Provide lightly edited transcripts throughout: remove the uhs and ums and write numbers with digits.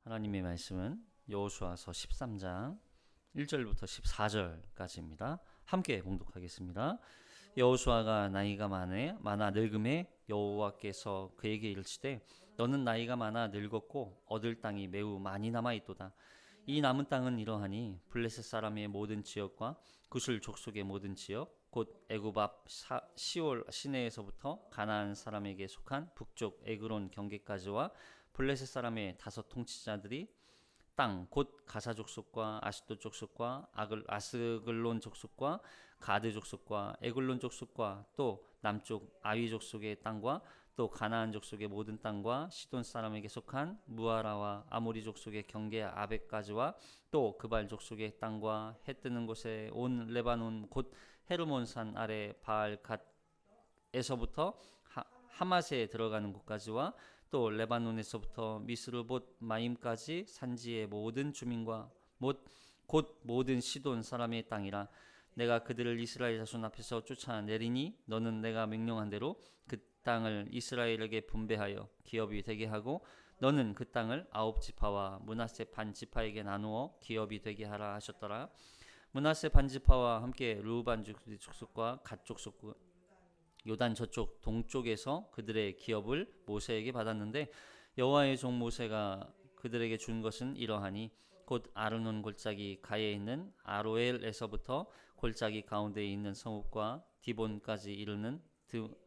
하나님의 말씀은 여호수아서 13장 1절부터 14절까지입니다. 함께 봉독하겠습니다. 여호수아가 나이가 많아 늙음에 여호와께서 그에게 이르시되 너는 나이가 많아 늙었고 얻을 땅이 매우 많이 남아 있도다. 이 남은 땅은 이러하니 블레셋 사람의 모든 지역과 구슬 족속의 모든 지역 곧 애굽 앞 시올 시내에서부터 가나안 사람에게 속한 북쪽 에그론 경계까지와 블레셋 사람의 다섯 통치자들이 땅 곧 가사 족속과 아시도 족속과 아스글론 족속과 가드 족속과 에글론 족속과 또 남쪽 아위 족속의 땅과 또 가나안 족속의 모든 땅과 시돈 사람에게 속한 무아라와 아모리 족속의 경계 아벡까지와 또 그발 족속의 땅과 해 뜨는 곳에 온 레바논 곧 헤르몬산 아래 바알 갓에서부터 하맛에 들어가는 곳까지와 또 레바논에서부터 미스르봇 마임까지 산지의 모든 주민과 곧 모든 시돈 사람의 땅이라. 내가 그들을 이스라엘 자손 앞에서 쫓아내리니 너는 내가 명령한 대로 그 땅을 이스라엘에게 분배하여 기업이 되게 하고 너는 그 땅을 아홉 지파와 므낫세 반 지파에게 나누어 기업이 되게 하라 하셨더라. 므낫세 반 지파와 함께 르우반 족속과 갓 족속 요단 저쪽 동쪽에서 그들의 기업을 모세에게 받았는데 여호와의 종 모세가 그들에게 준 것은 이러하니 곧 아르논 골짜기 가에 있는 아로엘에서부터 골짜기 가운데에 있는 성읍과 디본까지 이르는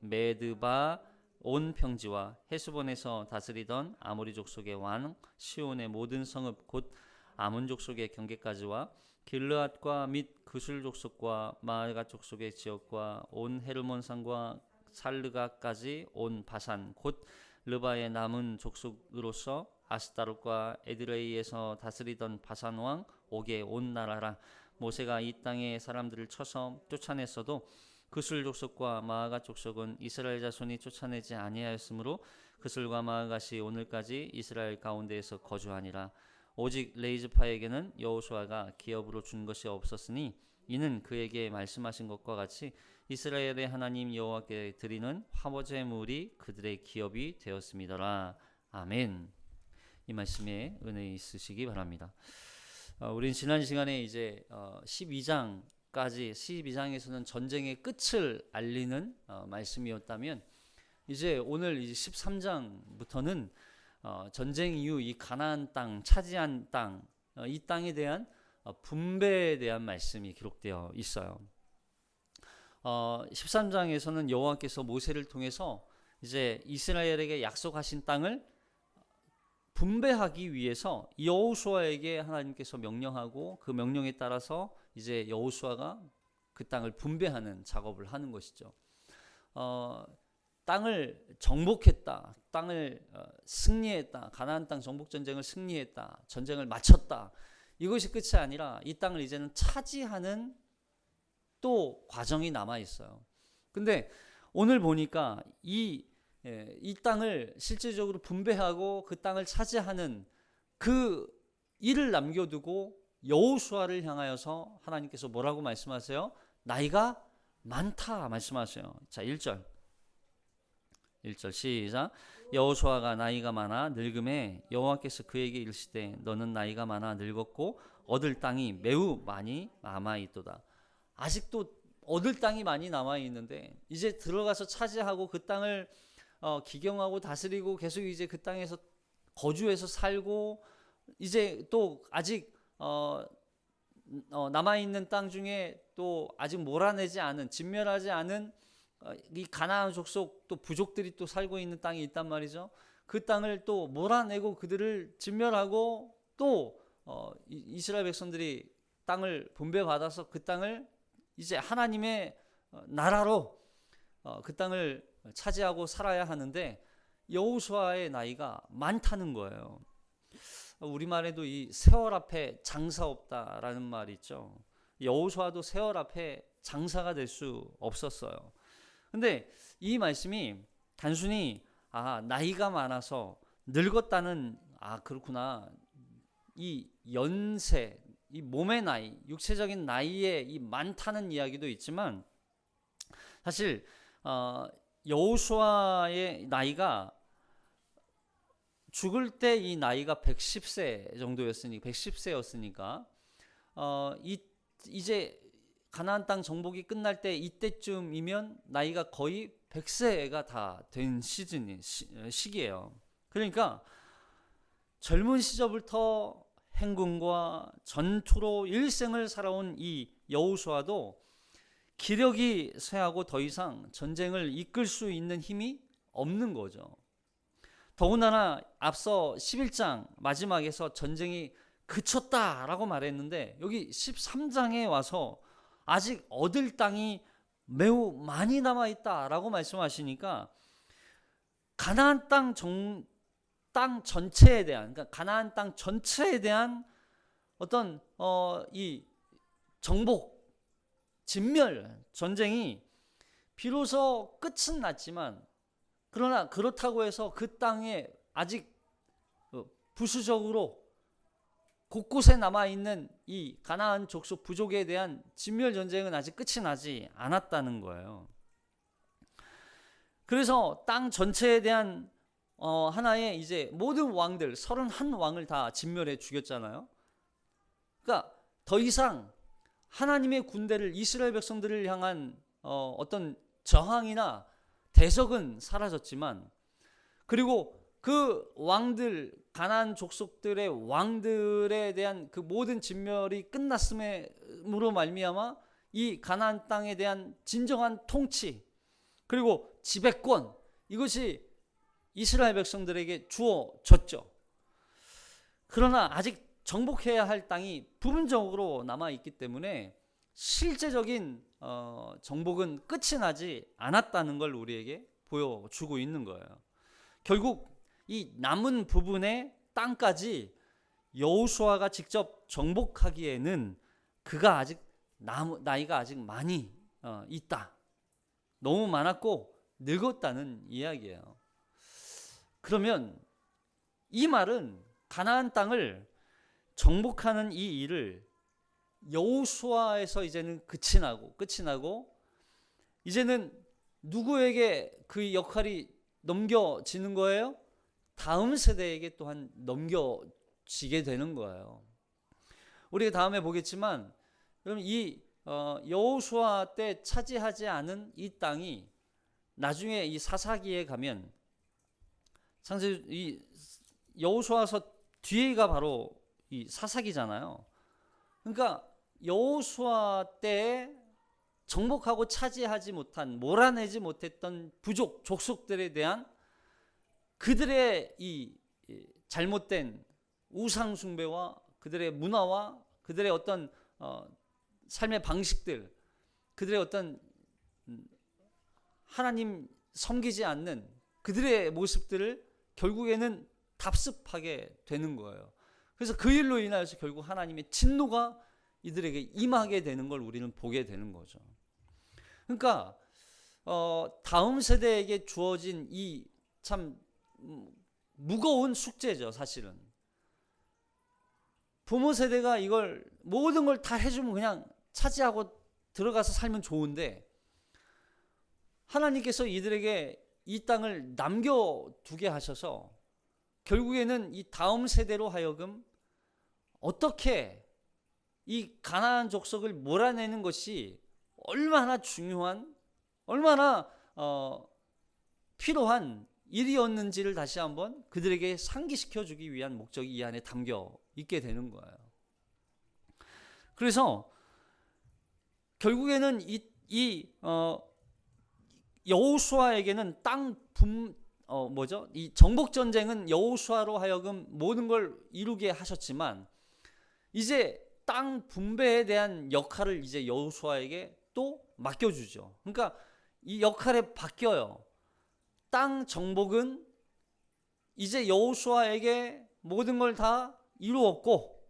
메드바 온 평지와 헤스본에서 다스리던 아모리 족속의 왕 시온의 모든 성읍 곧 아몬 족속의 경계까지와 길르앗과 및 그술 족속과 마아가 족속의 지역과 온 헤르몬 산과 살르가까지 온 바산 곧 르바의 남은 족속으로서 아스타롯과 에드레이에서 다스리던 바산 왕 옥의 온 나라라. 모세가 이 땅의 사람들을 쳐서 쫓아냈어도 그술 족속과 마아가 족속은 이스라엘 자손이 쫓아내지 아니하였으므로 그술과 마아가시 오늘까지 이스라엘 가운데에서 거주하니라. 오직 레이즈파에게는 여호수아가 기업으로 준 것이 없었으니 이는 그에게 말씀하신 것과 같이 이스라엘의 하나님 여호와께 드리는 화보제물이 그들의 기업이 되었음이더라. 아멘. 이 말씀에 은혜 있으시기 바랍니다. 우린 지난 시간에 이제 12장에서는 전쟁의 끝을 알리는 말씀이었다면 이제 오늘 13장부터는 전쟁 이후 이 가나안 땅 차지한 땅 이 땅에 대한 분배에 대한 말씀이 기록되어 있어요. 13장에서는 여호와께서 모세를 통해서 이제 이스라엘에게 약속하신 땅을 분배하기 위해서 여호수아에게 하나님께서 명령하고 그 명령에 따라서 이제 여호수아가 그 땅을 분배하는 작업을 하는 것이죠. 땅을 정복했다, 땅을 승리했다, 가나안 땅 정복 전쟁을 승리했다, 전쟁을 마쳤다. 이것이 끝이 아니라 이 땅을 이제는 차지하는 또 과정이 남아 있어요. 근데 오늘 보니까 이 땅을 실질적으로 분배하고 그 땅을 차지하는 그 일을 남겨두고 여호수아를 향하여서 하나님께서 뭐라고 말씀하세요? 나이가 많다 말씀하세요. 자, 1절 시작. 여호수아가 나이가 많아 늙음에 여호와께서 그에게 이르시되 너는 나이가 많아 늙었고 얻을 땅이 매우 많이 남아 있도다. 아직도 얻을 땅이 많이 남아 있는데 이제 들어가서 차지하고 그 땅을 기경하고 다스리고 계속 이제 그 땅에서 거주해서 살고 이제 또 아직 남아 있는 땅 중에 또 아직 몰아내지 않은 진멸하지 않은 이 가나안 족속 또 부족들이 또 살고 있는 땅이 있단 말이죠. 그 땅을 또 몰아내고 그들을 진멸하고 또 이스라엘 백성들이 땅을 분배받아서 그 땅을 이제 하나님의 나라로 그 땅을 차지하고 살아야 하는데 여호수아의 나이가 많다는 거예요. 우리말에도 이 세월 앞에 장사 없다라는 말이 있죠. 여호수아도 세월 앞에 장사가 될 수 없었어요. 근데 이 말씀이 단순히 나이가 많아서 늙었다는 그렇구나, 이 연세, 이 몸의 나이, 육체적인 나이에 이 많다는 이야기도 있지만 사실 여호수아의 나이가 죽을 때 이 나이가 110세 정도였으니 110세였으니까 이제 가나안 땅 정복이 끝날 때 이때쯤이면 나이가 거의 100세가 다 된 시기예요. 그러니까 젊은 시절부터 행군과 전투로 일생을 살아온 이 여호수아도 기력이 쇠하고 더 이상 전쟁을 이끌 수 있는 힘이 없는 거죠. 더군다나 앞서 11장 마지막에서 전쟁이 그쳤다라고 말했는데 여기 13장에 와서 아직 얻을 땅이 매우 많이 남아있다라고 말씀하시니까 가나안 땅 전체에 대한, 그러니까 가나안 땅 전체에 대한 어떤 이 정복, 진멸 전쟁이 비로소 끝은 났지만 그러나 그렇다고 해서 그 땅에 아직 부수적으로 곳곳에 남아있는 이 가나안 족속 부족에 대한 진멸 전쟁은 아직 끝이 나지 않았다는 거예요. 그래서 땅 전체에 대한 하나의 이제 모든 왕들 31왕을 다 진멸해 죽였잖아요. 그러니까 더 이상 하나님의 군대를 이스라엘 백성들을 향한 어떤 저항이나 대적은 사라졌지만 그리고 그 왕들 가나안 족속들의 왕들에 대한 그 모든 진멸이 끝났음으로 말미암아 이 가나안 땅에 대한 진정한 통치 그리고 지배권 이것이 이스라엘 백성들에게 주어졌죠. 그러나 아직 정복해야 할 땅이 부분적으로 남아있기 때문에 실제적인 정복은 끝이 나지 않았다는 걸 우리에게 보여주고 있는 거예요. 결국 이 남은 부분의 땅까지 여호수아가 직접 정복하기에는 그가 아직 나이가 아직 많이 있다. 너무 많았고 늙었다는 이야기예요. 그러면 이 말은 가나안 땅을 정복하는 이 일을 여호수아에서 이제는 끝이 나고 이제는 누구에게 그 역할이 넘겨지는 거예요? 다음 세대에게 또한 넘겨지게 되는 거예요. 우리가 다음에 보겠지만 여러분 이 여호수아 때 차지하지 않은 이 땅이 나중에 이 사사기에 가면 상세 이 여호수아서 뒤에가 바로 이 사사기잖아요. 그러니까 여호수아 때 정복하고 차지하지 못한 몰아내지 못했던 부족 족속들에 대한 그들의 이 잘못된 우상 숭배와 그들의 문화와 그들의 어떤 삶의 방식들, 그들의 어떤 하나님 섬기지 않는 그들의 모습들을 결국에는 답습하게 되는 거예요. 그래서 그 일로 인하여서 결국 하나님의 진노가 이들에게 임하게 되는 걸 우리는 보게 되는 거죠. 그러니까 다음 세대에게 주어진 이 참 무거운 숙제죠. 사실은 부모 세대가 이걸 모든 걸 다 해주면 그냥 차지하고 들어가서 살면 좋은데 하나님께서 이들에게 이 땅을 남겨두게 하셔서 결국에는 이 다음 세대로 하여금 어떻게 이 가나안 족속을 몰아내는 것이 얼마나 중요한 얼마나 필요한 일이었는지를 다시 한번 그들에게 상기시켜 주기 위한 목적이 이 안에 담겨 있게 되는 거예요. 그래서 결국에는 이 여호수아에게는 이 정복 전쟁은 여호수아로 하여금 모든 걸 이루게 하셨지만 이제 땅 분배에 대한 역할을 이제 여호수아에게 또 맡겨주죠. 그러니까 이 역할에 바뀌어요. 땅 정복은 이제 여호수아에게 모든 걸 다 이루었고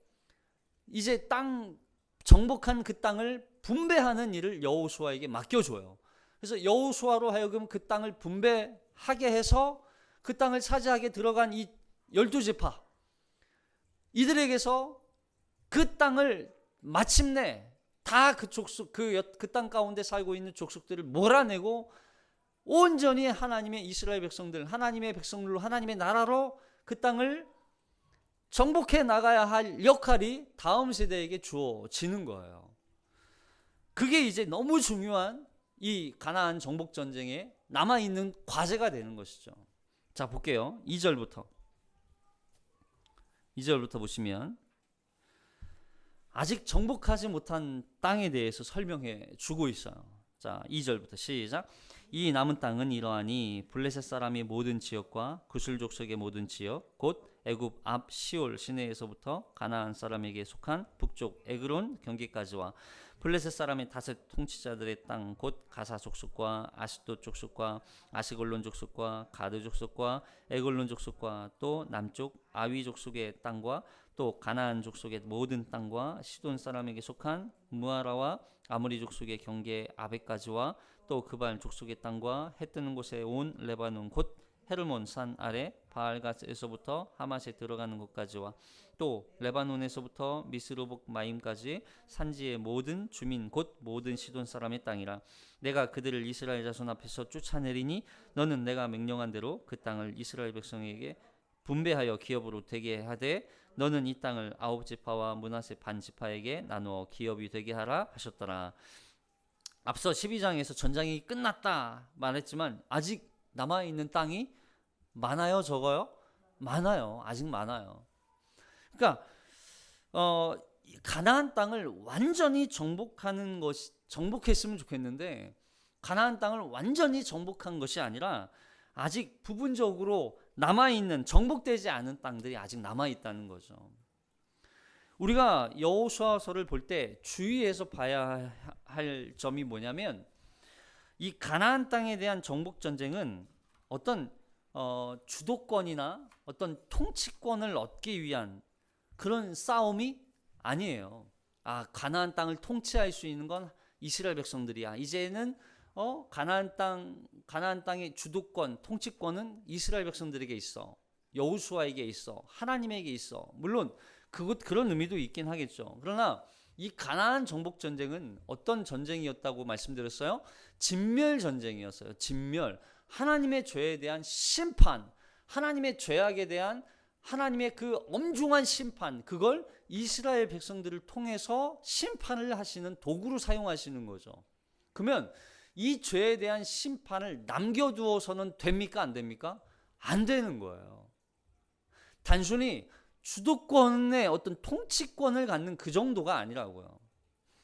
이제 땅 정복한 그 땅을 분배하는 일을 여호수아에게 맡겨줘요. 그래서 여호수아로 하여금 그 땅을 분배하게 해서 그 땅을 차지하게 들어간 이 12지파 이들에게서 그 땅을 마침내 다 그 족속 그 땅 가운데 살고 있는 족속들을 몰아내고 온전히 하나님의 이스라엘 백성들 하나님의 백성들로 하나님의 나라로 그 땅을 정복해 나가야 할 역할이 다음 세대에게 주어지는 거예요. 그게 이제 너무 중요한 이 가나안 정복 전쟁에 남아있는 과제가 되는 것이죠. 자, 볼게요. 2절부터 보시면 아직 정복하지 못한 땅에 대해서 설명해 주고 있어요. 자, 2절부터 시작. 이 남은 땅은 이러하니 블레셋 사람의 모든 지역과 구슬 족속의 모든 지역 곧 애굽 앞 시올 시내에서부터 가나안 사람에게 속한 북쪽 에그론 경계까지와 블레셋 사람의 다섯 통치자들의 땅 곧 가사 족속과 아스돗 족속과 아시골론 족속과 가드 족속과 에글론 족속과 또 남쪽 아위 족속의 땅과 또 가나안 족속의 모든 땅과 시돈 사람에게 속한 무아라와 아모리 족속의 경계 아베까지와 또 그발 족속의 땅과 해 뜨는 곳에 온 레바논 곧 헤르몬 산 아래 바알갓에서부터 하맛에 들어가는 곳까지와 또 레바논에서부터 미스르복 마임까지 산지의 모든 주민 곧 모든 시돈 사람의 땅이라. 내가 그들을 이스라엘 자손 앞에서 쫓아내리니 너는 내가 명령한 대로 그 땅을 이스라엘 백성에게 분배하여 기업으로 되게 하되 너는 이 땅을 아홉 지파와 므낫세 반 지파에게 나누어 기업이 되게 하라 하셨더라. 앞서 12장에서 전쟁이 끝났다 말했지만 아직 남아있는 땅이 많아요, 적어요? 많아요. 아직 많아요. 그러니까 가나안 땅을 완전히 정복했으면 좋겠는데 가나안 땅을 완전히 정복한 것이 아니라 아직 부분적으로 남아있는 정복되지 않은 땅들이 아직 남아있다는 거죠. 우리가 여호수아서를 볼 때 주의해서 봐야 할 점이 뭐냐면 이 가나안 땅에 대한 정복 전쟁은 어떤 주도권이나 어떤 통치권을 얻기 위한 그런 싸움이 아니에요. 가나안 땅을 통치할 수 있는 건 이스라엘 백성들이야. 이제는 가나안 땅의 주도권, 통치권은 이스라엘 백성들에게 있어. 여호수아에게 있어. 하나님에게 있어. 물론 그런 의미도 있긴 하겠죠. 그러나 이 가나안 정복 전쟁은 어떤 전쟁이었다고 말씀드렸어요? 진멸 전쟁이었어요. 진멸. 하나님의 죄에 대한 심판, 하나님의 죄악에 대한 하나님의 그 엄중한 심판, 그걸 이스라엘 백성들을 통해서 심판을 하시는 도구로 사용하시는 거죠. 그러면 이 죄에 대한 심판을 남겨두어서는 됩니까? 안 됩니까? 안 되는 거예요. 단순히 주도권의 어떤 통치권을 갖는 그 정도가 아니라고요.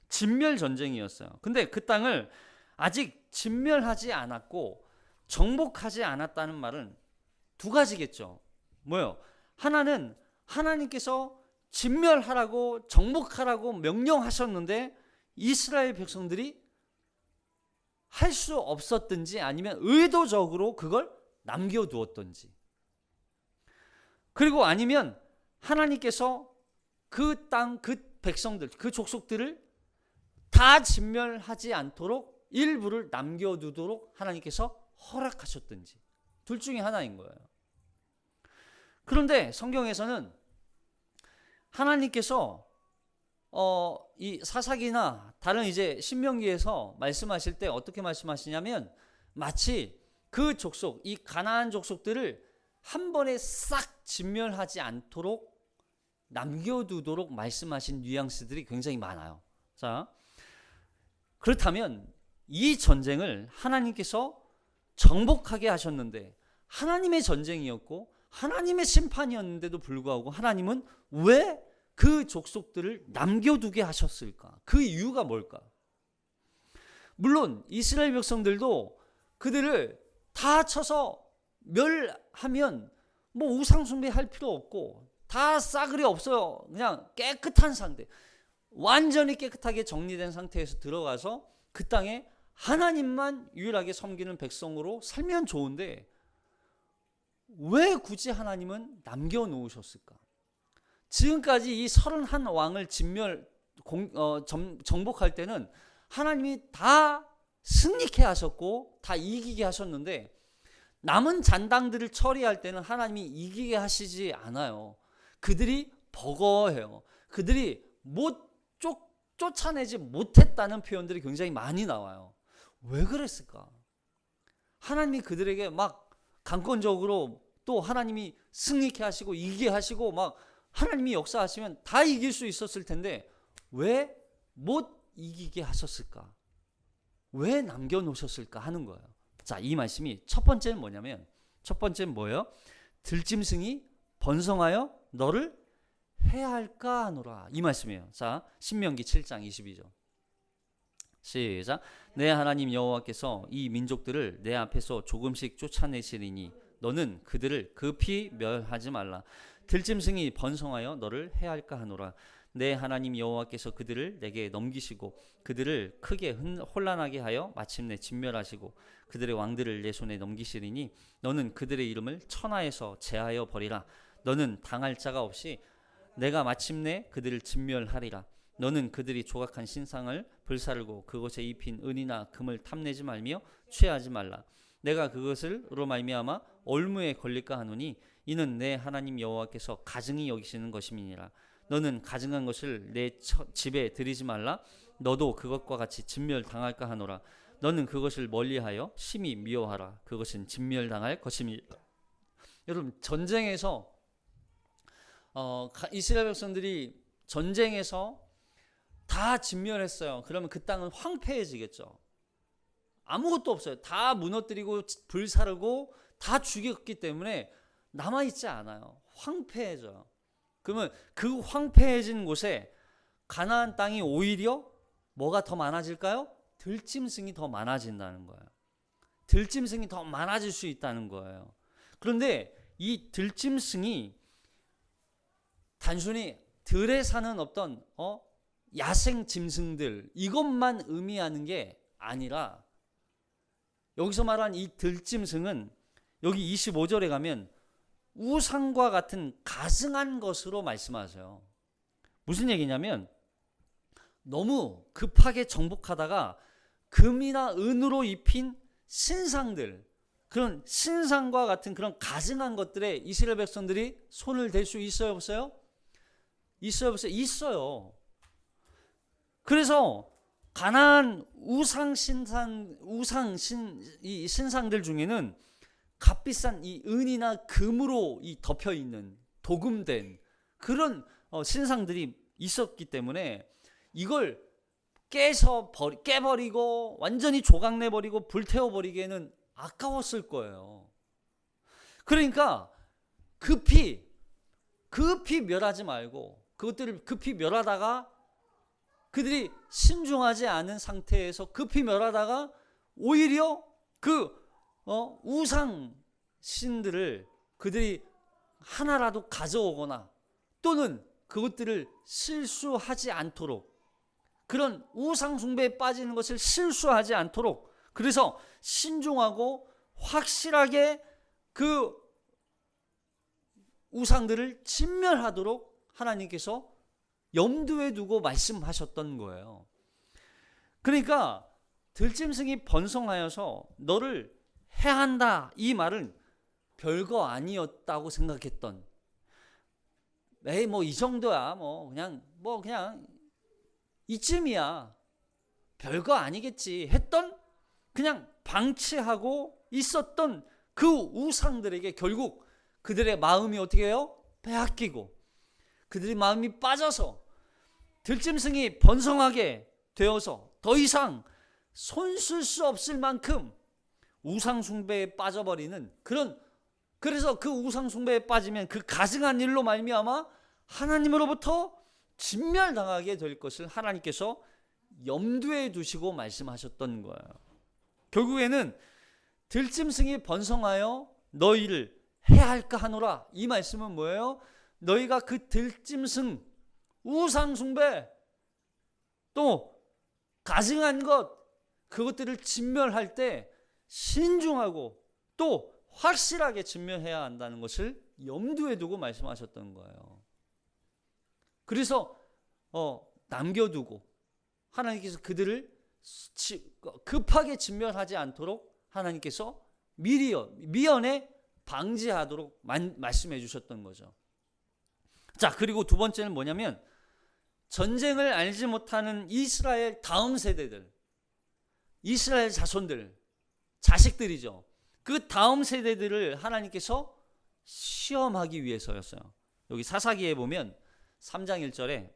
진멸 전쟁이었어요. 근데 그 땅을 아직 진멸하지 않았고 정복하지 않았다는 말은 두 가지겠죠. 뭐요? 하나는 하나님께서 진멸하라고 정복하라고 명령하셨는데 이스라엘 백성들이 할 수 없었든지 아니면 의도적으로 그걸 남겨두었든지, 그리고 아니면 하나님께서 그 땅, 그 백성들, 그 족속들을 다 진멸하지 않도록 일부를 남겨두도록 하나님께서 허락하셨든지, 둘 중에 하나인 거예요. 그런데 성경에서는 하나님께서 이 사사기나 다른 이제 신명기에서 말씀하실 때 어떻게 말씀하시냐면 마치 그 족속, 이 가나안 족속들을 한 번에 싹 진멸하지 않도록 남겨두도록 말씀하신 뉘앙스들이 굉장히 많아요. 자, 그렇다면 이 전쟁을 하나님께서 정복하게 하셨는데 하나님의 전쟁이었고 하나님의 심판이었는데도 불구하고 하나님은 왜 그 족속들을 남겨두게 하셨을까? 그 이유가 뭘까? 물론 이스라엘 백성들도 그들을 다 쳐서 멸하면 뭐 우상 숭배할 필요 없고 다 싸그리 없어요. 그냥 깨끗한 상태, 완전히 깨끗하게 정리된 상태에서 들어가서 그 땅에 하나님만 유일하게 섬기는 백성으로 살면 좋은데 왜 굳이 하나님은 남겨놓으셨을까? 지금까지 이 31왕을 정복할 때는 하나님이 다 승리케 하셨고 다 이기게 하셨는데 남은 잔당들을 처리할 때는 하나님이 이기게 하시지 않아요. 그들이 버거워해요. 그들이 쫓아내지 못했다는 표현들이 굉장히 많이 나와요. 왜 그랬을까? 하나님이 그들에게 막 강권적으로 또 하나님이 승리케 하시고 이기게 하시고 막 하나님이 역사하시면 다 이길 수 있었을 텐데 왜 못 이기게 하셨을까? 왜 남겨놓으셨을까 하는 거예요. 자, 이 말씀이 첫 번째는 뭐냐면, 첫 번째는 뭐예요? 들짐승이 번성하여 너를 해할까 하노라, 이 말씀이에요. 자, 신명기 7장 22절 시작. 내 하나님 여호와께서 이 민족들을 내 앞에서 조금씩 쫓아내시리니 너는 그들을 급히 멸하지 말라. 들짐승이 번성하여 너를 해할까 하노라. 내 하나님 여호와께서 그들을 내게 넘기시고 그들을 크게 혼란하게 하여 마침내 진멸하시고 그들의 왕들을 내 손에 넘기시리니 너는 그들의 이름을 천하에서 제하여 버리라. 너는 당할 자가 없이 내가 마침내 그들을 진멸하리라. 너는 그들이 조각한 신상을 불사르고 그것에 입힌 은이나 금을 탐내지 말며 취하지 말라. 내가 그것으로 말미암아 올무에 걸릴까 하노니 이는 내 하나님 여호와께서 가증히 여기시는 것임이니라. 너는 가증한 것을 내 집에 들이지 말라. 너도 그것과 같이 진멸당할까 하노라. 너는 그것을 멀리하여 심히 미워하라. 그것은 진멸당할 것임이라. 여러분, 전쟁에서 이스라엘 백성들이 전쟁에서 다 진멸했어요. 그러면 그 땅은 황폐해지겠죠. 아무것도 없어요. 다 무너뜨리고 불사르고 다 죽였기 때문에 남아있지 않아요. 황폐해져요. 그러면 그 황폐해진 곳에 가나안 땅이 오히려 뭐가 더 많아질까요? 들짐승이 더 많아진다는 거예요. 들짐승이 더 많아질 수 있다는 거예요. 그런데 이 들짐승이 단순히 들에 사는 어떤 야생 짐승들 이것만 의미하는 게 아니라 여기서 말한 이 들짐승은 여기 25절에 가면 우상과 같은 가증한 것으로 말씀하세요. 무슨 얘기냐면 너무 급하게 정복하다가 금이나 은으로 입힌 신상들, 그런 신상과 같은 그런 가증한 것들에 이스라엘 백성들이 손을 댈 수 있어요, 없어요? 있어요, 없어요? 있어요. 그래서 가나안 이 신상들 중에는 값비싼 이 은이나 금으로 덮여 있는 도금된 그런 신상들이 있었기 때문에 이걸 깨버리고 완전히 조각내버리고 불태워버리기에는 아까웠을 거예요. 그러니까 급히 멸하지 말고 그것들을 급히 멸하다가 그들이 신중하지 않은 상태에서 급히 멸하다가 오히려 그 우상 신들을 그들이 하나라도 가져오거나 또는 그것들을 실수하지 않도록, 그런 우상 숭배에 빠지는 것을 실수하지 않도록, 그래서 신중하고 확실하게 그 우상들을 진멸하도록 하나님께서 염두에 두고 말씀하셨던 거예요. 그러니까 들짐승이 번성하여서 너를 해한다, 이 말은 별거 아니었다고 생각했던, 에이 뭐 이 정도야, 그냥 이쯤이야, 별거 아니겠지 했던, 그냥 방치하고 있었던 그 우상들에게 결국 그들의 마음이 어떻게 해요? 빼앗기고 그들의 마음이 빠져서 들짐승이 번성하게 되어서 더 이상 손쓸 수 없을 만큼 우상 숭배에 빠져버리는 그래서 그 우상 숭배에 빠지면 그 가증한 일로 말미암아 하나님으로부터 진멸당하게 될 것을 하나님께서 염두에 두시고 말씀하셨던 거예요. 결국에는 들짐승이 번성하여 너희를 해할까 하노라, 이 말씀은 뭐예요? 너희가 그 들짐승, 우상 숭배, 또 가증한 것, 그것들을 진멸할 때 신중하고 또 확실하게 진멸해야 한다는 것을 염두에 두고 말씀하셨던 거예요. 그래서 남겨두고 하나님께서 그들을 급하게 진멸하지 않도록 하나님께서 미연에 방지하도록 말씀해 주셨던 거죠. 자, 그리고 두 번째는 뭐냐면 전쟁을 알지 못하는 이스라엘 다음 세대들, 이스라엘 자손들, 자식들이죠. 그 다음 세대들을 하나님께서 시험하기 위해서였어요. 여기 사사기에 보면 3장 1절에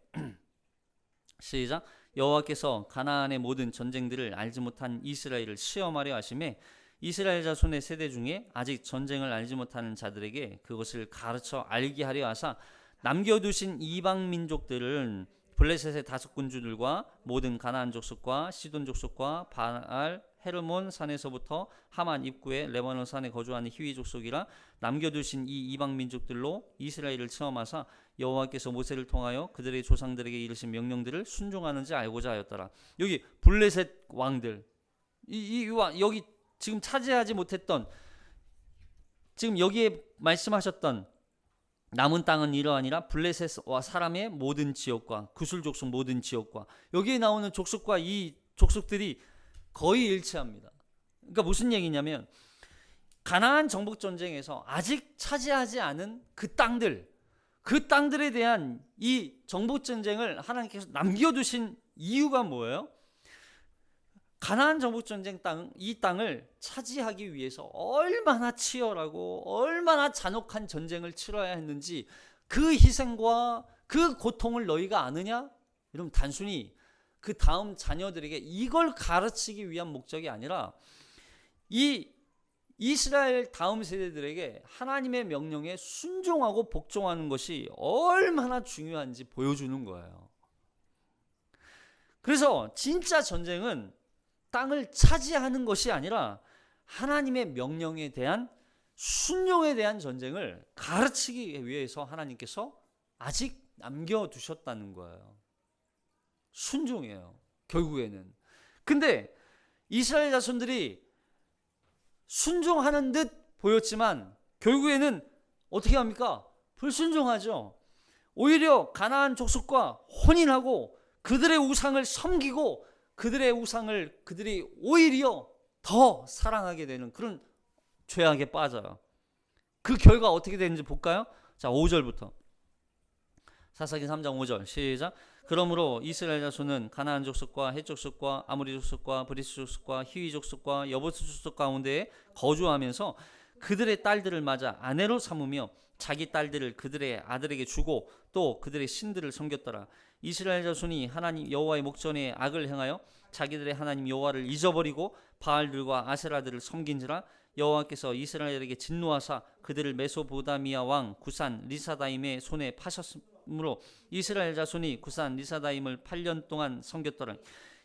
시작. 여호와께서 가나안의 모든 전쟁들을 알지 못한 이스라엘을 시험하려 하심에 이스라엘 자손의 세대 중에 아직 전쟁을 알지 못하는 자들에게 그것을 가르쳐 알게 하려 하사 남겨두신 이방 민족들은 블레셋의 5군주들과 모든 가나안 족속과 시돈 족속과 바알 헤르몬 산에서부터 하만 입구에 레바논 산에 거주하는 히위 족속이라 남겨두신 이 이방 민족들로 이스라엘을 체험하사 여호와께서 모세를 통하여 그들의 조상들에게 이르신 명령들을 순종하는지 알고자 하였더라. 여기 블레셋 왕들 여기 지금 차지하지 못했던, 지금 여기에 말씀하셨던 남은 땅은 이러하니라 블레셋과 사람의 모든 지역과 구술 족속 모든 지역과, 여기에 나오는 족속과 이 족속들이 거의 일치합니다. 그러니까 무슨 얘기냐면 가나안 정복 전쟁에서 아직 차지하지 않은 그 땅들에 대한 이 정복 전쟁을 하나님께서 남겨두신 이유가 뭐예요? 가나안 정복 전쟁 이 땅을 차지하기 위해서 얼마나 치열하고 얼마나 잔혹한 전쟁을 치러야 했는지 그 희생과 그 고통을 너희가 아느냐? 여러분, 단순히 그 다음 자녀들에게 이걸 가르치기 위한 목적이 아니라 이 이스라엘 다음 세대들에게 하나님의 명령에 순종하고 복종하는 것이 얼마나 중요한지 보여주는 거예요. 그래서 진짜 전쟁은 땅을 차지하는 것이 아니라 하나님의 명령에 대한 순종에 대한 전쟁을 가르치기 위해서 하나님께서 아직 남겨두셨다는 거예요. 순종이에요, 결국에는. 근데 이스라엘 자손들이 순종하는 듯 보였지만 결국에는 어떻게 합니까? 불순종하죠. 오히려 가나안 족속과 혼인하고 그들의 우상을 섬기고 그들의 우상을 그들이 오히려 더 사랑하게 되는 그런 죄악에 빠져요. 그 결과 어떻게 되는지 볼까요? 자, 5절부터. 사사기 3장 5절 시작. 그러므로 이스라엘 자손은 가나안 족속과 헷 족속과 아모리 족속과 브리스 족속과 히위 족속과 여부스 족속 가운데에 거주하면서 그들의 딸들을 맞아 아내로 삼으며 자기 딸들을 그들의 아들에게 주고 또 그들의 신들을 섬겼더라. 이스라엘 자손이 하나님 여호와의 목전에 악을 행하여 자기들의 하나님 여호와를 잊어버리고 바알들과 아세라들을 섬긴지라. 여호와께서 이스라엘에게 진노하사 그들을 메소포다미아 왕 구산 리사다임의 손에 파셨으므로 이스라엘 자손이 구산 리사다임을 8년 동안 섬겼더라.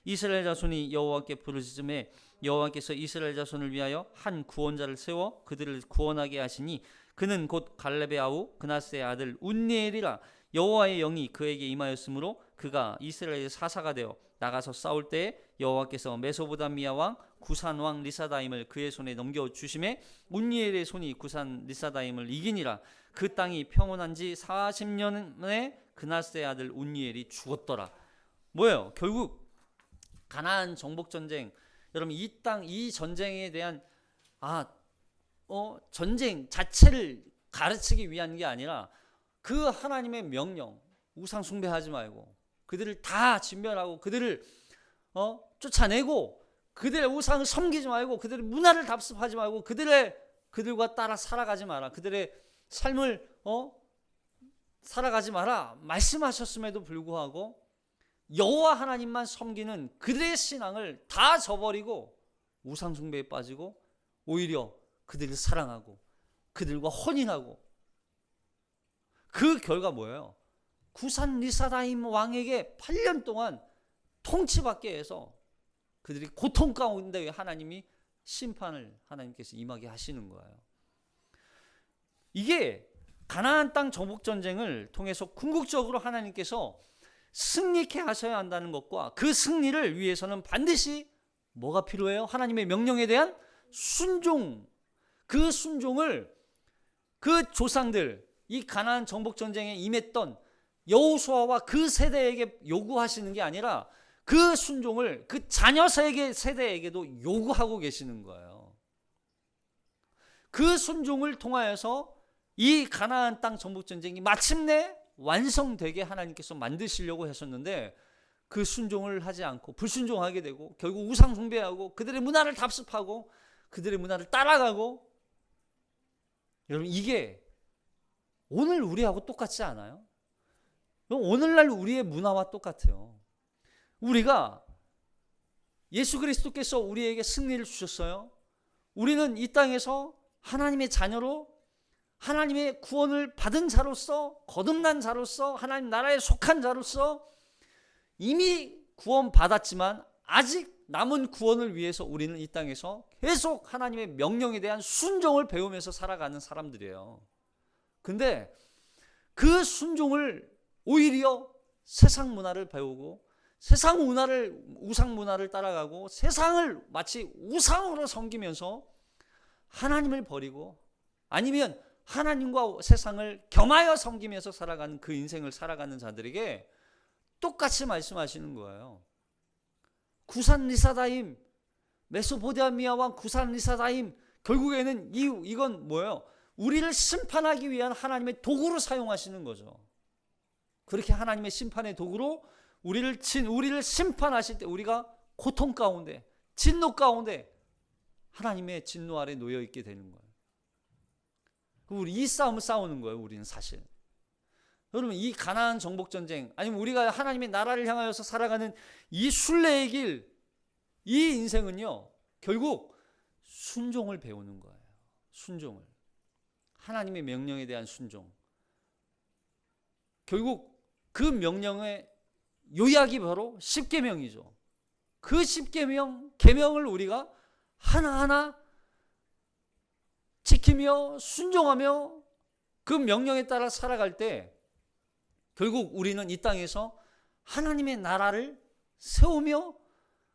이스라엘 자손이 여호와께 부르짖음에 여호와께서 이스라엘 자손을 위하여 한 구원자를 세워 그들을 구원하게 하시니 그는 곧 갈렙의 아우 그나스의 아들 운니엘이라. 여호와의 영이 그에게 임하였으므로 그가 이스라엘의 사사가 되어 나가서 싸울 때에 여호와께서 메소포다미아 왕 구산 왕 리사다임을 그의 손에 넘겨주심에 운니엘의 손이 구산 리사다임을 이기니라. 그 땅이 평온한 지 40년에 그나스의 아들 운니엘이 죽었더라. 뭐예요? 결국 가나안 정복 전쟁, 여러분 이 땅 이 전쟁에 대한 전쟁 자체를 가르치기 위한 게 아니라 그 하나님의 명령, 우상 숭배하지 말고 그들을 다 진멸하고 그들을 쫓아내고 그들의 우상을 섬기지 말고 그들의 문화를 답습하지 말고 그들과 따라 살아가지 마라. 그들의 삶을 살아가지 마라 말씀하셨음에도 불구하고 여호와 하나님만 섬기는 그들의 신앙을 다 저버리고 우상 숭배에 빠지고 오히려 그들을 사랑하고 그들과 혼인하고, 그 결과 뭐예요? 구산 리사다임 왕에게 8년 동안 통치받게 해서 그들이 고통 가운데 하나님이 심판을 하나님께서 임하게 하시는 거예요. 이게 가나안 땅 정복 전쟁을 통해서 궁극적으로 하나님께서 승리케 하셔야 한다는 것과 그 승리를 위해서는 반드시 뭐가 필요해요? 하나님의 명령에 대한 순종. 그 순종을 그 조상들, 이 가나안 정복 전쟁에 임했던 여호수아와 그 세대에게 요구하시는 게 아니라 그 순종을 그 자녀 세대에게도 요구하고 계시는 거예요. 그 순종을 통하여서 이 가나안 땅 정복 전쟁이 마침내 완성되게 하나님께서 만드시려고 하셨는데 그 순종을 하지 않고 불순종하게 되고 결국 우상 숭배하고 그들의 문화를 답습하고 그들의 문화를 따라가고, 여러분 이게 오늘 우리하고 똑같지 않아요? 오늘날 우리의 문화와 똑같아요. 우리가 예수 그리스도께서 우리에게 승리를 주셨어요. 우리는 이 땅에서 하나님의 자녀로 하나님의 구원을 받은 자로서 거듭난 자로서 하나님 나라에 속한 자로서 이미 구원받았지만 아직 남은 구원을 위해서 우리는 이 땅에서 계속 하나님의 명령에 대한 순종을 배우면서 살아가는 사람들이에요. 근데 그 순종을 오히려 세상 문화를 배우고 세상 문화를 우상 문화를 따라가고 세상을 마치 우상으로 섬기면서 하나님을 버리고 아니면 하나님과 세상을 겸하여 섬기면서 살아가는 그 인생을 살아가는 자들에게 똑같이 말씀하시는 거예요. 구산 리사다임, 메소포타미아 왕 구산 리사다임, 결국에는 이건 뭐예요? 우리를 심판하기 위한 하나님의 도구로 사용하시는 거죠. 그렇게 하나님의 심판의 도구로 우리를 심판하실 때 우리가 고통 가운데, 진노 가운데 하나님의 진노 아래 놓여 있게 되는 거예요. 우리 이 싸움을 싸우는 거예요. 우리는 사실. 여러분, 이 가나안 정복 전쟁, 아니면 우리가 하나님의 나라를 향하여서 살아가는 이 순례의 길, 이 인생은요, 결국 순종을 배우는 거예요. 순종을. 하나님의 명령에 대한 순종. 결국 그 명령의 요약이 바로 십계명이죠. 그 십계명, 계명을 우리가 하나하나 지키며 순종하며 그 명령에 따라 살아갈 때 결국 우리는 이 땅에서 하나님의 나라를 세우며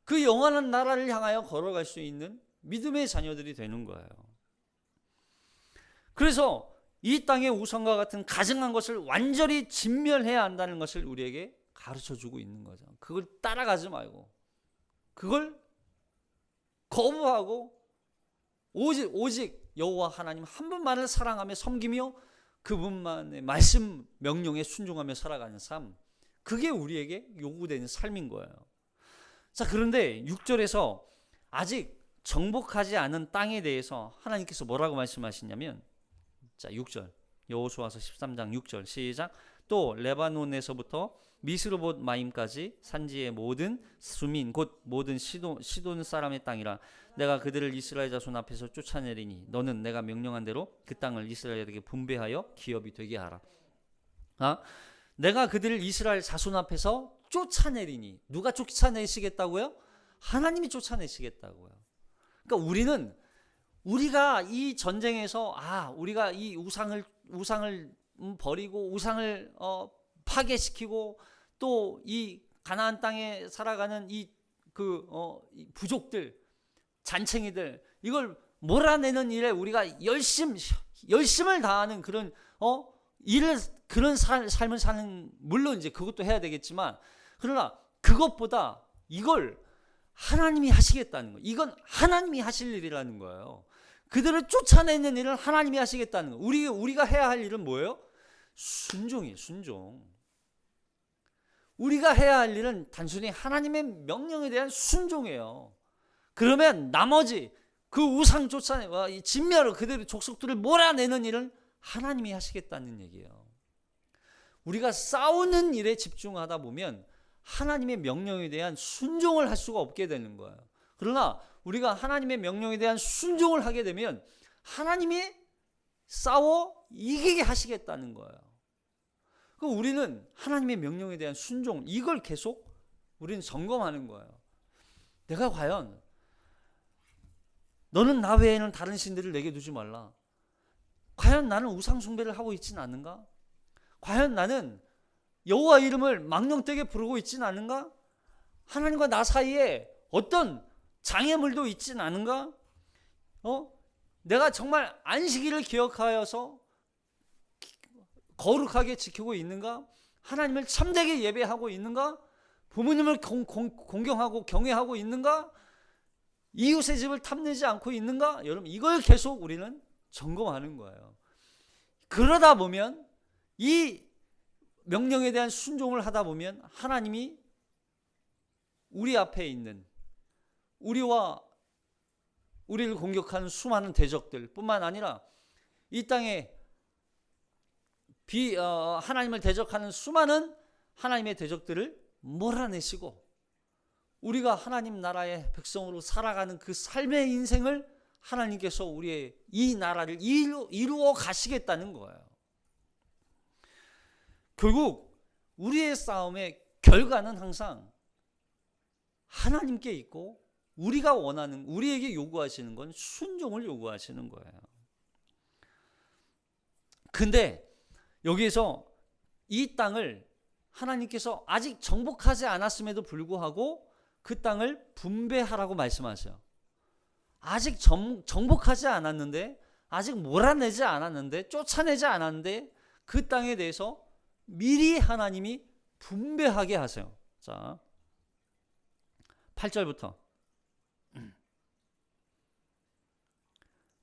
그 영원한 나라를 향하여 걸어갈 수 있는 믿음의 자녀들이 되는 거예요. 그래서 이 땅의 우상과 같은 가증한 것을 완전히 진멸해야 한다는 것을 우리에게 가르쳐주고 있는 거죠. 그걸 따라가지 말고 그걸 거부하고 오직 여호와 하나님 한 분만을 사랑하며 섬기며 그분만의 말씀 명령에 순종하며 살아가는 삶, 그게 우리에게 요구되는 삶인 거예요. 자, 그런데 6절에서 아직 정복하지 않은 땅에 대해서 하나님께서 뭐라고 말씀하시냐면, 자, 6절 여호수아서 13장 6절 시작. 또 레바논에서부터 미스르봇 마임까지 산지의 모든 수민 곧 모든 시돈 사람의 땅이라. 내가 그들을 이스라엘 자손 앞에서 쫓아내리니 너는 내가 명령한 대로 그 땅을 이스라엘에게 분배하여 기업이 되게 하라. 내가 그들을 이스라엘 자손 앞에서 쫓아내리니, 누가 쫓아내시겠다고요? 하나님이 쫓아내시겠다고요. 그러니까 우리가 이 전쟁에서 우리가 이 우상을 버리고 우상을 파괴시키고 또 이 가나안 땅에 살아가는 이 부족들, 잔챙이들, 이걸 몰아내는 일에 우리가 열심을 다하는 그런 그런 삶을 사는, 물론 이제 그것도 해야 되겠지만, 그러나 그것보다 이걸 하나님이 하시겠다는 거예요. 이건 하나님이 하실 일이라는 거예요. 그들을 쫓아내는 일을 하나님이 하시겠다는 거예요. 우리가 해야 할 일은 뭐예요? 순종이에요. 순종. 우리가 해야 할 일은 단순히 하나님의 명령에 대한 순종이에요. 그러면 나머지 그 우상 쫓아내 진멸을, 그들의 족속들을 몰아내는 일을 하나님이 하시겠다는 얘기예요. 우리가 싸우는 일에 집중하다 보면 하나님의 명령에 대한 순종을 할 수가 없게 되는 거예요. 그러나 우리가 하나님의 명령에 대한 순종을 하게 되면 하나님이 싸워 이기게 하시겠다는 거예요. 우리는 하나님의 명령에 대한 순종, 이걸 계속 우리는 점검하는 거예요. 내가 과연, 너는 나 외에는 다른 신들을 내게 두지 말라. 과연 나는 우상 숭배를 하고 있지는 않는가? 과연 나는 여호와 이름을 망령되게 부르고 있지는 않은가? 하나님과 나 사이에 어떤 장애물도 있지는 않은가? 내가 정말 안식일을 기억하여서 거룩하게 지키고 있는가? 하나님을 참되게 예배하고 있는가? 부모님을 공경하고 경외하고 있는가? 이웃의 집을 탐내지 않고 있는가? 여러분, 이걸 계속 우리는 점검하는 거예요. 그러다 보면, 이 명령에 대한 순종을 하다 보면 하나님이 우리 앞에 있는, 우리를 공격하는 수많은 대적들 뿐만 아니라 이 땅에 하나님을 대적하는 수많은 하나님의 대적들을 몰아내시고 우리가 하나님 나라의 백성으로 살아가는 그 삶의 인생을 하나님께서 우리의 이 나라를 이루어 가시겠다는 거예요. 결국 우리의 싸움의 결과는 항상 하나님께 있고 우리가 원하는, 우리에게 요구하시는 건 순종을 요구하시는 거예요. 근데 여기에서 이 땅을 하나님께서 아직 정복하지 않았음에도 불구하고 그 땅을 분배하라고 말씀하세요. 아직 정복하지 않았는데, 아직 몰아내지 않았는데, 쫓아내지 않았는데 그 땅에 대해서 미리 하나님이 분배하게 하세요. 자, 8절부터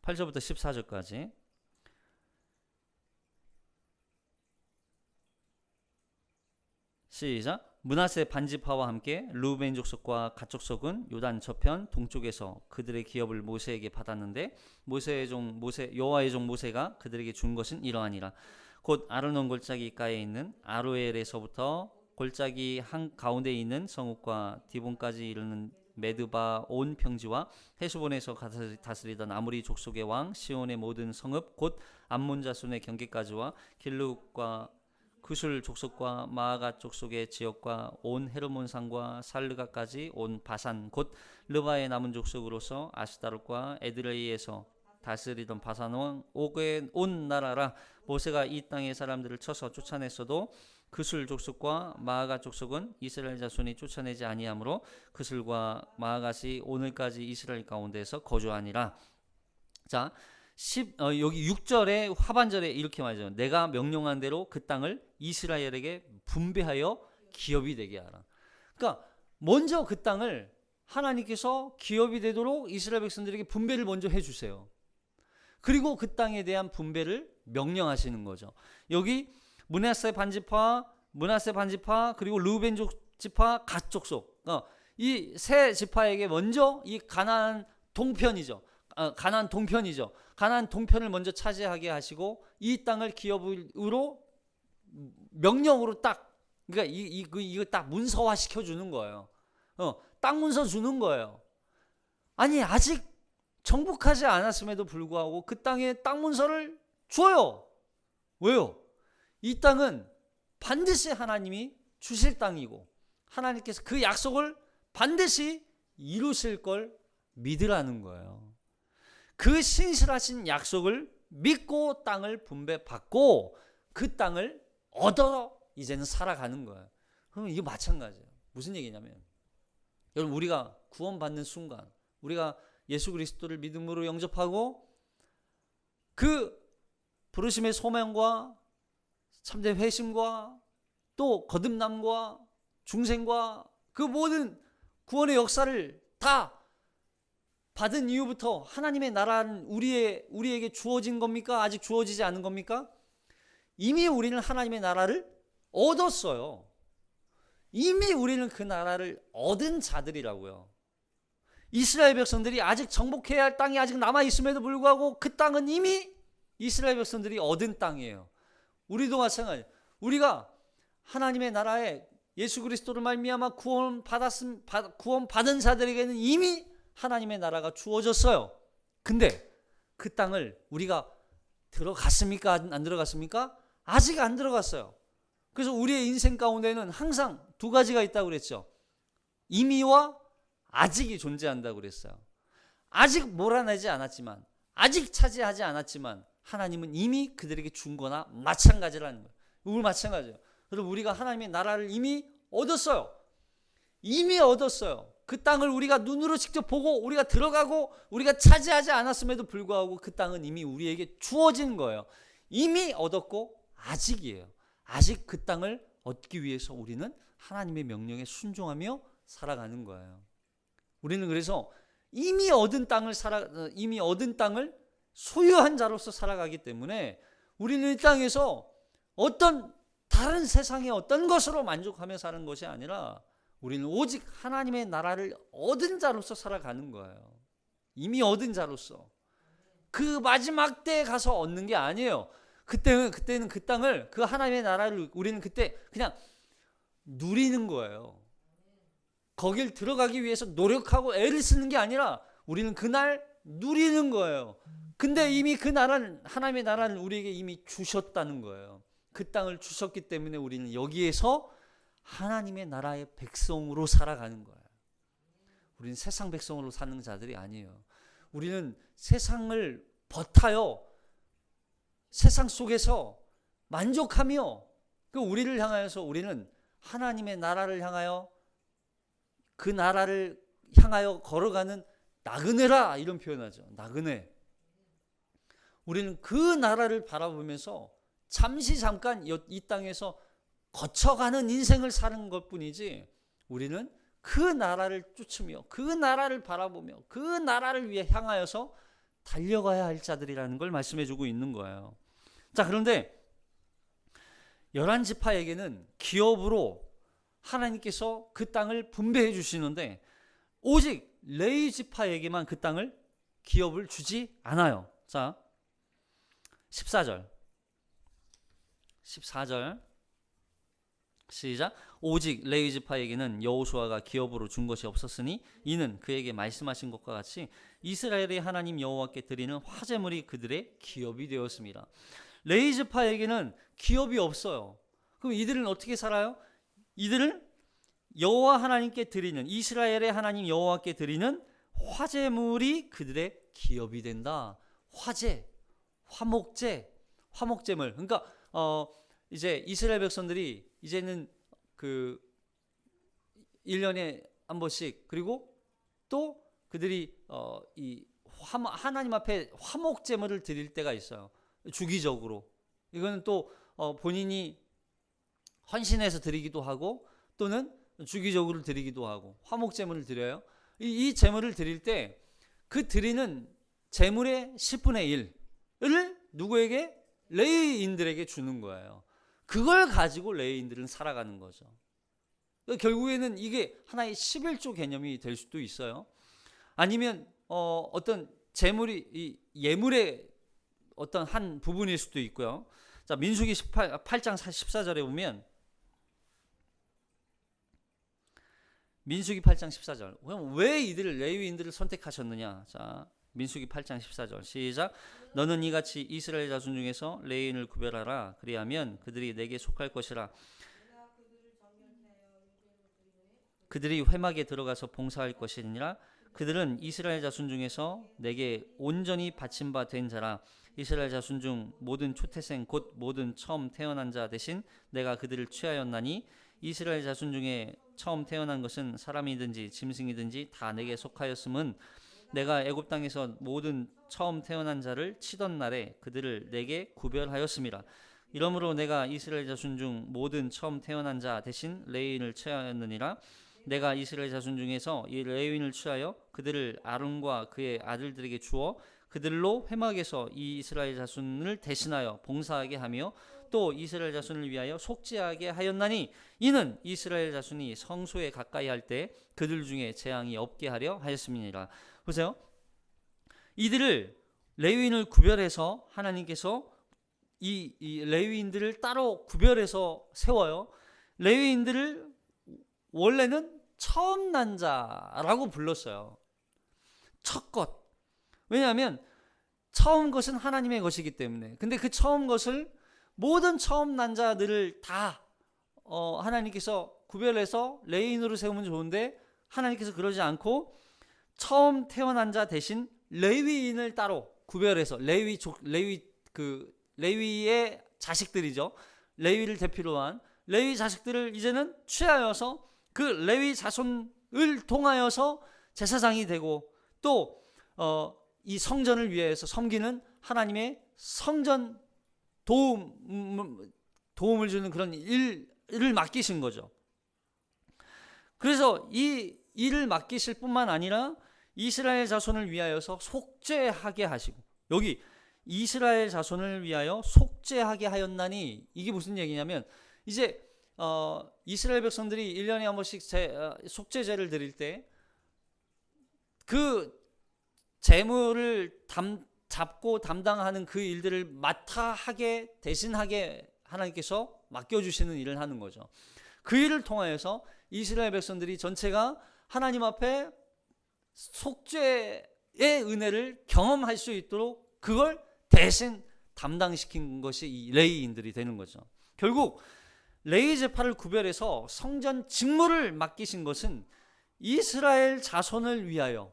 14절까지 시작. 므낫세 반지파와 함께 르우벤 족속과 갓 족속은 요단 저편 동쪽에서 그들의 기업을 모세에게 받았는데 여호와의 종 모세가 그들에게 준 것은 이러하니라. 곧 아르논 골짜기 가에 있는 아로엘에서부터 골짜기 한 가운데 있는 성읍과 디본까지 이르는 메드바 온 평지와 헤수본에서 다스리던 아모리 족속의 왕 시온의 모든 성읍 곧 암몬 자손의 경계까지와 길르과 구술 족속과 마아가 족속의 지역과 온 헤르몬 산과 살르가까지 온 바산 곧 르바의 남은 족속으로서 아스타롯과 에드레이에서 다스리던 바산 왕 옥의 온 나라라. 모세가 이 땅의 사람들을 쳐서 쫓아냈어도 그술 족속과 마아가 족속은 이스라엘 자손이 쫓아내지 아니하므로 그술과 마아갓이 오늘까지 이스라엘 가운데에서 거주하니라. 자, 여기 6절의 하반절에 이렇게 말하죠. 내가 명령한 대로 그 땅을 이스라엘에게 분배하여 기업이 되게 하라. 그러니까 먼저 그 땅을 하나님께서 기업이 되도록 이스라엘 백성들에게 분배를 먼저 해주세요. 그리고 그 땅에 대한 분배를 명령하시는 거죠. 여기 므낫세 반지파 그리고 르우벤 지파 갓 족속, 이 세 지파에게 먼저 이 가나안 동편이죠. 가나안 동편을 먼저 차지하게 하시고 이 땅을 기업으로 명령으로 딱, 그러니까 이거 딱 문서화 시켜 주는 거예요. 땅 문서 주는 거예요. 아니 아직 정복하지 않았음에도 불구하고 그 땅에 땅 문서를 줘요. 왜요? 이 땅은 반드시 하나님이 주실 땅이고 하나님께서 그 약속을 반드시 이루실 걸 믿으라는 거예요. 그 신실하신 약속을 믿고 땅을 분배받고 그 땅을 얻어 이제는 살아가는 거예요. 그럼 이게 마찬가지예요. 무슨 얘기냐면 여러분, 우리가 구원받는 순간, 우리가 예수 그리스도를 믿음으로 영접하고 그 부르심의 소명과 참된 회심과 또 거듭남과 중생과 그 모든 구원의 역사를 다 받은 이후부터 하나님의 나라는 우리에게 주어진 겁니까? 아직 주어지지 않은 겁니까? 이미 우리는 하나님의 나라를 얻었어요. 이미 우리는 그 나라를 얻은 자들이라고요. 이스라엘 백성들이 아직 정복해야 할 땅이 아직 남아있음에도 불구하고 그 땅은 이미 이스라엘 백성들이 얻은 땅이에요. 우리도 마찬가지. 우리가 하나님의 나라에 예수 그리스도를 말미암아 구원받은 자들에게는 이미 하나님의 나라가 주어졌어요. 근데 그 땅을 우리가 들어갔습니까? 안 들어갔습니까? 아직 안 들어갔어요. 그래서 우리의 인생 가운데는 항상 두 가지가 있다고 그랬죠. 이미와 아직이 존재한다고 그랬어요. 아직 몰아내지 않았지만, 아직 차지하지 않았지만 하나님은 이미 그들에게 준 거나 마찬가지라는 거예요. 우리 마찬가지예요. 그래서 우리가 하나님의 나라를 이미 얻었어요. 이미 얻었어요. 그 땅을 우리가 눈으로 직접 보고 우리가 들어가고 우리가 차지하지 않았음에도 불구하고 그 땅은 이미 우리에게 주어진 거예요. 이미 얻었고 아직이에요. 아직 그 땅을 얻기 위해서 우리는 하나님의 명령에 순종하며 살아가는 거예요. 우리는 그래서 이미 얻은 땅을 소유한 자로서 살아가기 때문에 우리는 이 땅에서 어떤 다른 세상의 어떤 것으로 만족하며 사는 것이 아니라 우리는 오직 하나님의 나라를 얻은 자로서 살아가는 거예요. 이미 얻은 자로서. 그 마지막 때에 가서 얻는 게 아니에요. 그때는 그 땅을, 그 하나님의 나라를 우리는 그때 그냥 누리는 거예요. 거길 들어가기 위해서 노력하고 애를 쓰는 게 아니라 우리는 그날 누리는 거예요. 근데 이미 그 나라는, 하나님의 나라는 우리에게 이미 주셨다는 거예요. 그 땅을 주셨기 때문에 우리는 여기에서 하나님의 나라의 백성으로 살아가는 거예요. 우리는 세상 백성으로 사는 자들이 아니에요. 우리는 세상을 버타요. 세상 속에서 만족하며 그 우리를 향하여서 우리는 하나님의 나라를 향하여, 그 나라를 향하여 걸어가는 나그네라, 이런 표현하죠. 나그네. 우리는 그 나라를 바라보면서 잠깐 이 땅에서 거쳐가는 인생을 사는 것뿐이지, 우리는 그 나라를 쫓으며 그 나라를 바라보며 그 나라를 위해 향하여서 달려가야 할 자들이라는 걸 말씀해주고 있는 거예요. 자, 그런데 11지파에게는 기업으로 하나님께서 그 땅을 분배해 주시는데 오직 레위 지파에게만 그 땅을 기업을 주지 않아요. 자, 14절 시작. 오직 레위 지파에게는 여호수아가 기업으로 준 것이 없었으니 이는 그에게 말씀하신 것과 같이 이스라엘의 하나님 여호와께 드리는 화제물이 그들의 기업이 되었습니다. 레위 지파에게는 기업이 없어요. 그럼 이들은 어떻게 살아요? 이들은 여호와 하나님께 드리는, 이스라엘의 하나님 여호와께 드리는 화제물이 그들의 기업이 된다. 화제, 화목제물. 그러니까 이제 이스라엘 백성들이 이제는 그 1년에 한 번씩, 그리고 또 그들이 이 하나님 앞에 화목제물을 드릴 때가 있어요. 주기적으로. 이거는 또 본인이 헌신해서 드리기도 하고 또는 주기적으로 드리기도 하고 화목제물을 드려요. 이 제물을 드릴 때 그 드리는 제물의 10분의 1을 누구에게? 레위인들에게 주는 거예요. 그걸 가지고 레위인들은 살아가는 거죠. 결국에는 이게 하나의 11조 개념이 될 수도 있어요. 아니면 어떤 제물이 예물의 어떤 한 부분일 수도 있고요. 자, 민수기 8장 14절에 보면, 민수기 8장 14절. 그럼 왜 이들을, 레위인들을 선택하셨느냐? 자, 민수기 8장 14절 시작. 너는 이같이 이스라엘 자손 중에서 레위인을 구별하라. 그리하면 그들이 내게 속할 것이라. 그들이 회막에 들어가서 봉사할 것이니라. 그들은 이스라엘 자손 중에서 내게 온전히 바친 바 된 자라. 이스라엘 자손 중 모든 초태생 곧 모든 처음 태어난 자 대신 내가 그들을 취하였나니 이스라엘 자손 중에 처음 태어난 것은 사람이든지 짐승이든지 다 내게 속하였음은 내가 애굽 땅에서 모든 처음 태어난 자를 치던 날에 그들을 내게 구별하였음이라. 이러므로 내가 이스라엘 자손 중 모든 처음 태어난 자 대신 레위인을 취하였느니라. 내가 이스라엘 자손 중에서 이 레위인을 취하여 그들을 아론과 그의 아들들에게 주어 그들로 회막에서 이 이스라엘 자손을 대신하여 봉사하게 하며 또 이스라엘 자손을 위하여 속죄하게 하였나니 이는 이스라엘 자손이 성소에 가까이 할 때 그들 중에 재앙이 없게 하려 하였음이니라. 보세요. 이들을, 레위인을 구별해서 하나님께서 이 레위인들을 따로 구별해서 세워요. 레위인들을 원래는 처음 난 자라고 불렀어요. 첫 것. 왜냐하면 처음 것은 하나님의 것이기 때문에. 근데 그 처음 것을, 모든 처음 난 자들을 다 하나님께서 구별해서 레위인으로 세우면 좋은데 하나님께서 그러지 않고 처음 태어난 자 대신 레위인을 따로 구별해서 레위의 자식들이죠. 레위를 대표로 한 레위 자식들을 이제는 취하여서 그 레위 자손을 통하여서 제사장이 되고 또 이 성전을 위해서 섬기는 하나님의 성전 도움을 주는 그런 일을 맡기신 거죠. 그래서 이 일을 맡기실 뿐만 아니라 이스라엘 자손을 위하여서 속죄하게 하시고, 여기 이스라엘 자손을 위하여 속죄하게 하였나니 이게 무슨 얘기냐면, 이제 이스라엘 백성들이 1년에 한 번씩 속죄제를 드릴 때 그 제물을 잡고 담당하는 그 일들을 맡아 하게 대신하게 하나님께서 맡겨주시는 일을 하는 거죠. 그 일을 통하여서 이스라엘 백성들이 전체가 하나님 앞에 속죄의 은혜를 경험할 수 있도록 그걸 대신 담당시킨 것이 이 레위인들이 되는 거죠. 결국 레위 지파를 구별해서 성전 직무를 맡기신 것은 이스라엘 자손을 위하여,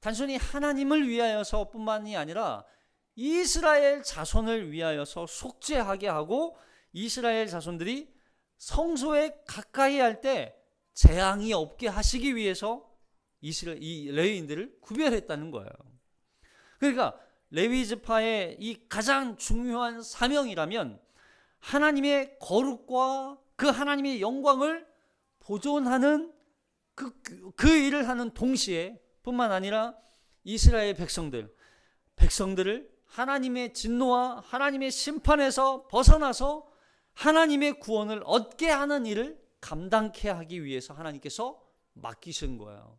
단순히 하나님을 위하여서 뿐만이 아니라 이스라엘 자손을 위하여서 속죄하게 하고 이스라엘 자손들이 성소에 가까이 할 때 재앙이 없게 하시기 위해서 이 레위인들을 구별했다는 거예요. 그러니까 레위 지파의 이 가장 중요한 사명이라면 하나님의 거룩과 그 하나님의 영광을 보존하는 그 일을 하는 동시에 뿐만 아니라 이스라엘 백성들을 하나님의 진노와 하나님의 심판에서 벗어나서 하나님의 구원을 얻게 하는 일을 감당케 하기 위해서 하나님께서 맡기신 거예요.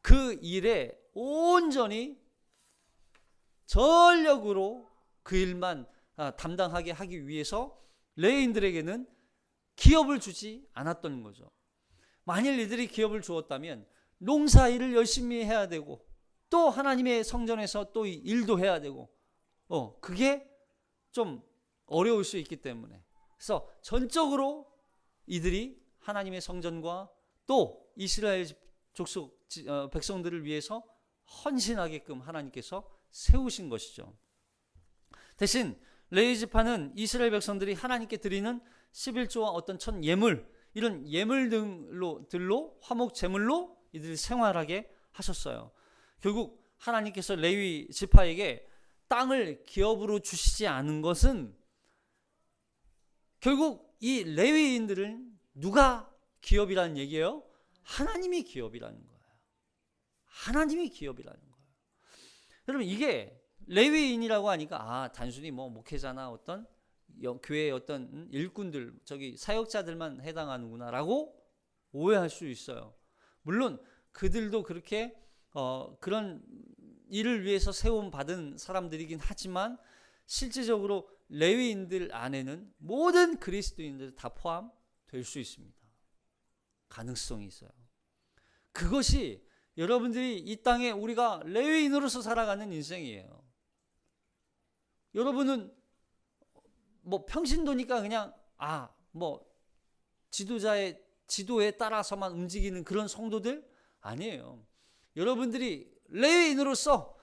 그 일에 온전히 전력으로 그 일만 담당하게 하기 위해서 레위인들에게는 기업을 주지 않았던 거죠. 만일 이들이 기업을 주었다면 농사일을 열심히 해야 되고 또 하나님의 성전에서 또 일도 해야 되고 그게 좀 어려울 수 있기 때문에, 그래서 전적으로 이들이 하나님의 성전과 또 이스라엘 족속 백성들을 위해서 헌신하게끔 하나님께서 세우신 것이죠. 대신 레위 지파는 이스라엘 백성들이 하나님께 드리는 11조와 어떤 첫 예물, 이런 예물들로 화목 제물로 이들이 생활하게 하셨어요. 결국 하나님께서 레위 지파에게 땅을 기업으로 주시지 않은 것은 결국 이 레위인들은 누가 기업이라는 얘기예요? 하나님이 기업이라는 거예요. 하나님이 기업이라는 거예요. 여러분, 이게 레위인이라고 하니까 단순히 뭐 목회자나 어떤 교회의 어떤 일꾼들, 사역자들만 해당하는구나라고 오해할 수 있어요. 물론 그들도 그렇게 그런 일을 위해서 세움 받은 사람들이긴 하지만 실질적으로 레위인들 안에는 모든 그리스도인들 다 포함될 수 있습니다. 가능성이 있어요. 그것이 여러분들이 이 땅에 우리가 레위인으로서 살아가는 인생이에요. 여러분은 뭐 평신도니까 그냥 지도자의 지도에 따라서만 움직이는 그런 성도들 아니에요. 여러분들이 레위인으로서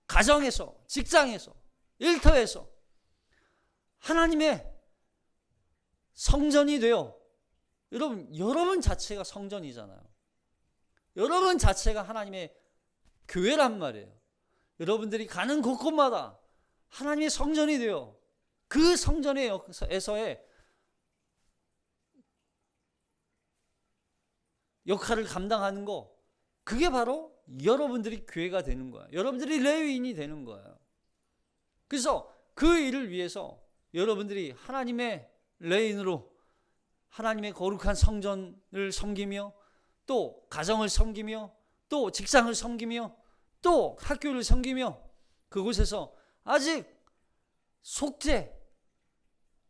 가정에서, 직장에서, 일터에서 하나님의 성전이 되어, 여러분 자체가 성전이잖아요. 여러분 자체가 하나님의 교회란 말이에요. 여러분들이 가는 곳곳마다 하나님의 성전이 되어 그 성전에서의 역할을 감당하는 거, 그게 바로 여러분들이 교회가 되는 거예요. 여러분들이 레위인이 되는 거예요. 그래서 그 일을 위해서 여러분들이 하나님의 레위인으로 하나님의 거룩한 성전을 섬기며 또 가정을 섬기며 또 직장을 섬기며 또 학교를 섬기며 그곳에서 아직 속죄,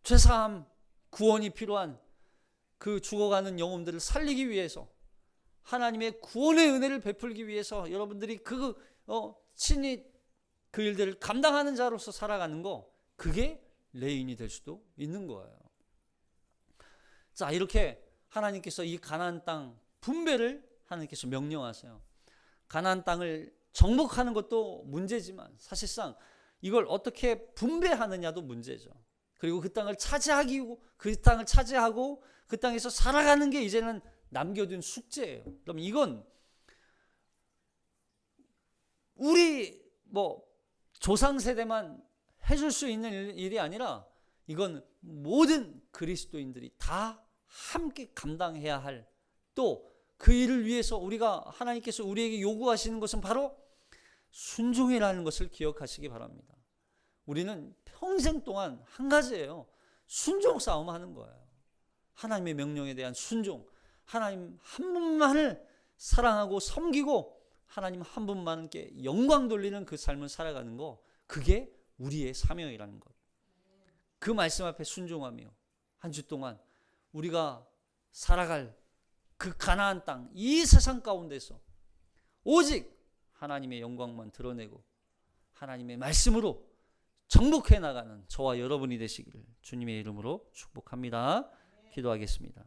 죄사함, 구원이 필요한 그 죽어가는 영혼들을 살리기 위해서, 하나님의 구원의 은혜를 베풀기 위해서 여러분들이 친히 그 일들을 감당하는 자로서 살아가는 거, 그게 레위인이 될 수도 있는 거예요. 자, 이렇게 하나님께서 이 가나안 땅 분배를 하나님께서 명령하세요. 가나안 땅을 정복하는 것도 문제지만 사실상 이걸 어떻게 분배하느냐도 문제죠. 그리고 그 땅을 차지하고 그 땅에서 살아가는 게 이제는 남겨둔 숙제예요. 그럼 이건 우리 조상 세대만 해줄 수 있는 일이 아니라 이건 모든 그리스도인들이 다 함께 감당해야 할, 또 그 일을 위해서 하나님께서 우리에게 요구하시는 것은 바로 순종이라는 것을 기억하시기 바랍니다. 우리는 평생 동안 한 가지예요. 순종 싸움 하는 거예요. 하나님의 명령에 대한 순종, 하나님 한 분만을 사랑하고 섬기고 하나님 한 분만께 영광 돌리는 그 삶을 살아가는 거, 그게 우리의 사명이라는 것. 그 말씀 앞에 순종하며 한 주 동안 우리가 살아갈 그 가나안 땅, 이 세상 가운데서 오직 하나님의 영광만 드러내고 하나님의 말씀으로 정복해 나가는 저와 여러분이 되시기를 주님의 이름으로 축복합니다. 기도하겠습니다.